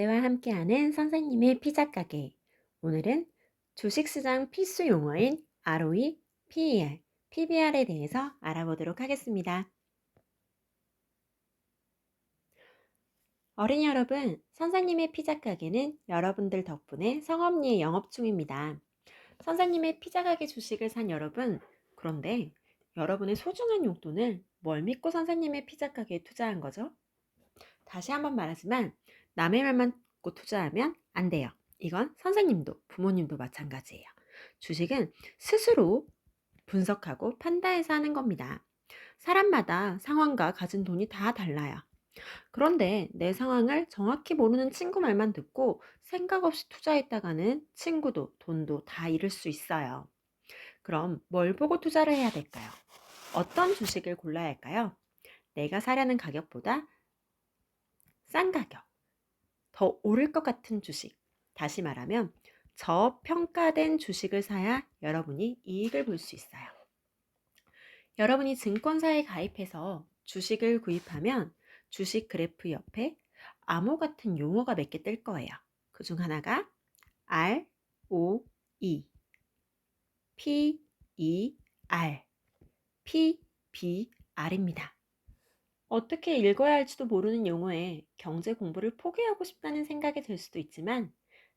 와 함께하는 선생님의 피자 가게. 오늘은 주식시장 필수 용어인 ROE, PER, PBR에 대해서 알아보도록 하겠습니다. 어린이 여러분, 선생님의 피자 가게는 여러분들 덕분에 성업리에 영업 중입니다. 선생님의 피자 가게 주식을 산 여러분, 그런데 여러분의 소중한 용돈을 뭘 믿고 선생님의 피자 가게에 투자한 거죠? 다시 한번 말하지만 남의 말만 듣고 투자하면 안 돼요. 이건 선생님도 부모님도 마찬가지예요. 주식은 스스로 분석하고 판단해서 하는 겁니다. 사람마다 상황과 가진 돈이 다 달라요. 그런데 내 상황을 정확히 모르는 친구 말만 듣고 생각 없이 투자했다가는 친구도 돈도 다 잃을 수 있어요. 그럼 뭘 보고 투자를 해야 될까요? 어떤 주식을 골라야 할까요? 내가 사려는 가격보다 싼 가격, 더 오를 것 같은 주식, 다시 말하면 저평가된 주식을 사야 여러분이 이익을 볼 수 있어요. 여러분이 증권사에 가입해서 주식을 구입하면 주식 그래프 옆에 암호 같은 용어가 몇 개 뜰 거예요. 그 중 하나가 R, O, E, P, E, R, P, B, R입니다. 어떻게 읽어야 할지도 모르는 용어에 경제 공부를 포기하고 싶다는 생각이 들 수도 있지만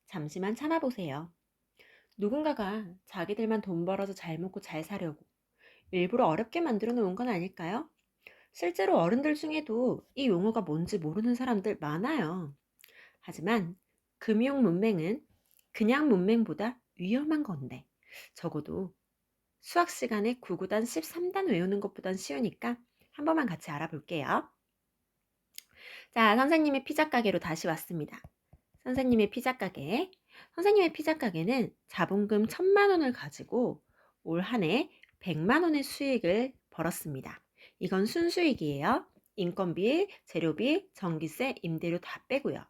잠시만 참아보세요. 누군가가 자기들만 돈 벌어서 잘 먹고 잘 사려고 일부러 어렵게 만들어 놓은 건 아닐까요? 실제로 어른들 중에도 이 용어가 뭔지 모르는 사람들 많아요. 하지만 금융 문맹은 그냥 문맹보다 위험한 건데 적어도 수학 시간에 9구단 13단 외우는 것보단 쉬우니까 한 번만 같이 알아볼게요. 자, 선생님의 피자 가게로 다시 왔습니다. 선생님의 피자 가게. 선생님의 피자 가게는 자본금 1,000만 원을 가지고 올 한 해 100만 원의 수익을 벌었습니다. 이건 순수익이에요. 인건비, 재료비, 전기세, 임대료 다 빼고요.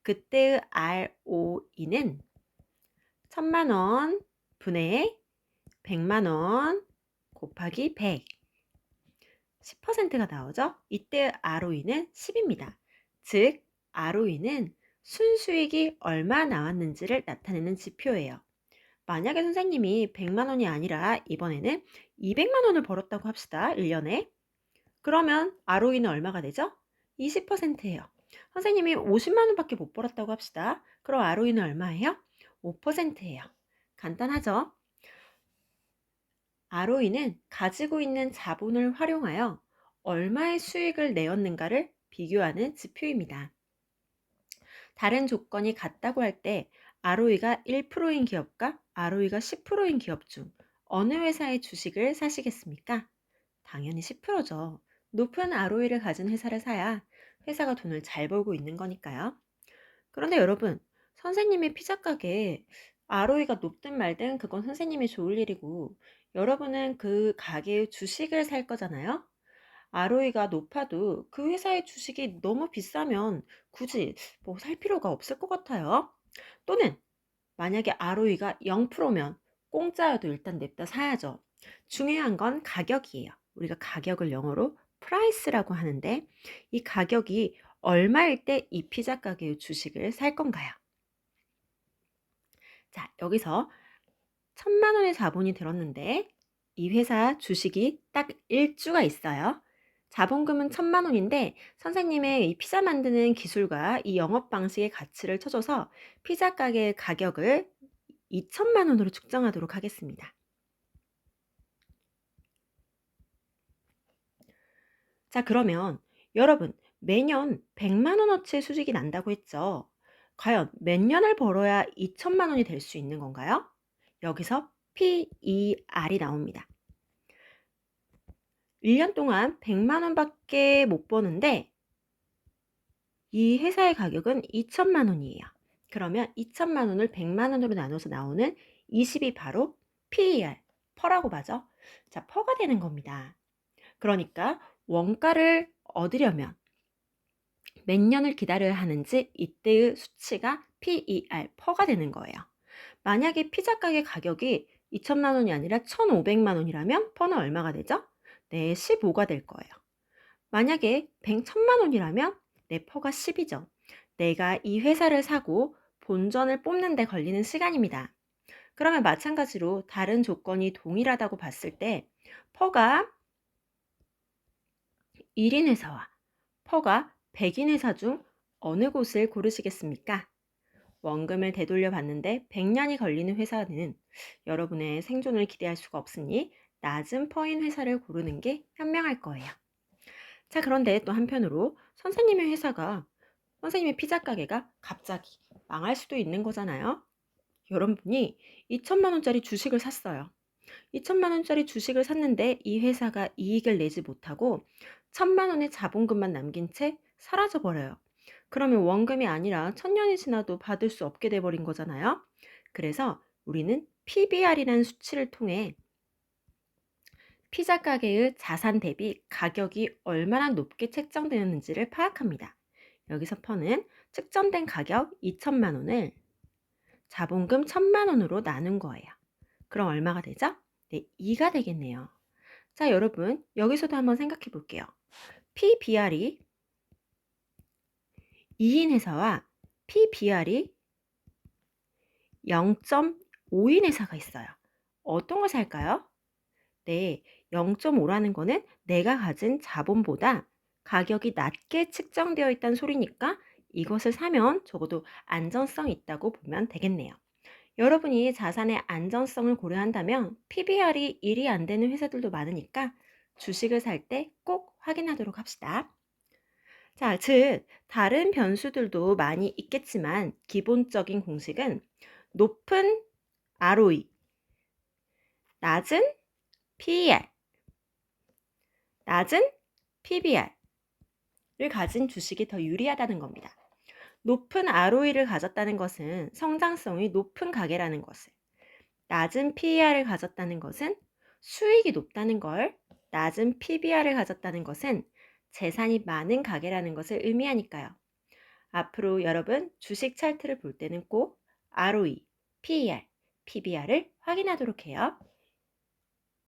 그때의 ROE는 1,000만 원 분의 100만 원 곱하기 100. 10%가 나오죠? 이때 ROE는 10입니다. 즉, ROE는 순수익이 얼마 나왔는지를 나타내는 지표예요. 만약에 선생님이 100만 원이 아니라 이번에는 200만 원을 벌었다고 합시다. 1년에. 그러면 ROE는 얼마가 되죠? 20%예요. 선생님이 50만 원밖에 못 벌었다고 합시다. 그럼 ROE는 얼마예요? 5%예요. 간단하죠? ROE는 가지고 있는 자본을 활용하여 얼마의 수익을 내었는가를 비교하는 지표입니다. 다른 조건이 같다고 할 때 ROE가 1%인 기업과 ROE가 10%인 기업 중 어느 회사의 주식을 사시겠습니까? 당연히 10%죠. 높은 ROE를 가진 회사를 사야 회사가 돈을 잘 벌고 있는 거니까요. 그런데 여러분, 선생님의 피자 가게에 ROE가 높든 말든 그건 선생님이 좋을 일이고 여러분은 그 가게의 주식을 살 거잖아요. ROE가 높아도 그 회사의 주식이 너무 비싸면 굳이 뭐 살 필요가 없을 것 같아요. 또는 만약에 ROE가 0%면 공짜여도 일단 냅다 사야죠. 중요한 건 가격이에요. 우리가 가격을 영어로 price라고 하는데 이 가격이 얼마일 때 이 피자 가게의 주식을 살 건가요? 자, 여기서 1,000만 원의 자본이 들었는데 이 회사 주식이 딱 1주가 있어요. 자본금은 1,000만 원인데 선생님의 이 피자 만드는 기술과 이 영업 방식의 가치를 쳐줘서 피자 가게의 가격을 2,000만 원으로 측정하도록 하겠습니다. 자, 그러면 여러분 매년 100만 원어치의 수익이 난다고 했죠. 과연 몇 년을 벌어야 2,000만 원이 될 수 있는 건가요? 여기서 PER이 나옵니다. 1년 동안 100만 원밖에 못 버는데 이 회사의 가격은 2천만 원이에요. 그러면 2천만 원을 100만 원으로 나눠서 나오는 20이 바로 PER, 퍼라고 봐죠. 자, 퍼가 되는 겁니다. 그러니까 원가를 얻으려면 몇 년을 기다려야 하는지 이때의 수치가 PER, 퍼가 되는 거예요. 만약에 피자 가게 가격이 2천만 원이 아니라 1,500만 원이라면 퍼는 얼마가 되죠? 네, 15가 될 거예요. 만약에 100천만 원이라면 내 퍼가 10이죠. 내가 이 회사를 사고 본전을 뽑는 데 걸리는 시간입니다. 그러면 마찬가지로 다른 조건이 동일하다고 봤을 때 퍼가 1인 회사와 퍼가 100인 회사 중 어느 곳을 고르시겠습니까? 원금을 되돌려 받는데 100년이 걸리는 회사는 여러분의 생존을 기대할 수가 없으니 낮은 퍼인 회사를 고르는 게 현명할 거예요. 자, 그런데 또 한편으로 선생님의 피자 가게가 갑자기 망할 수도 있는 거잖아요. 여러분이 2천만 원짜리 주식을 샀어요. 2천만 원짜리 주식을 샀는데 이 회사가 이익을 내지 못하고 1천만 원의 자본금만 남긴 채 사라져 버려요. 그러면 원금이 아니라 1000년이 지나도 받을 수 없게 돼 버린 거잖아요. 그래서 우리는 PBR이라는 수치를 통해 피자 가게의 자산 대비 가격이 얼마나 높게 책정되었는지를 파악합니다. 여기서 퍼는 측정된 가격 2천만 원을 자본금 1000만 원으로 나눈 거예요. 그럼 얼마가 되죠? 네, 2가 되겠네요. 자, 여러분, 여기서도 한번 생각해 볼게요. PBR이 2인 회사와 PBR이 0.5인 회사가 있어요. 어떤 걸 살까요? 네, 0.5라는 거는 내가 가진 자본보다 가격이 낮게 측정되어 있다는 소리니까 이것을 사면 적어도 안전성이 있다고 보면 되겠네요. 여러분이 자산의 안전성을 고려한다면 PBR이 1이 안 되는 회사들도 많으니까 주식을 살 때 꼭 확인하도록 합시다. 자, 즉, 다른 변수들도 많이 있겠지만 기본적인 공식은 높은 ROE, 낮은 PER, 낮은 PBR을 가진 주식이 더 유리하다는 겁니다. 높은 ROE를 가졌다는 것은 성장성이 높은 가게라는 것을, 낮은 PER을 가졌다는 것은 수익이 높다는 걸, 낮은 PBR을 가졌다는 것은 재산이 많은 가게라는 것을 의미하니까요. 앞으로 여러분 주식 차트를 볼 때는 꼭 ROE, PER, PBR을 확인하도록 해요.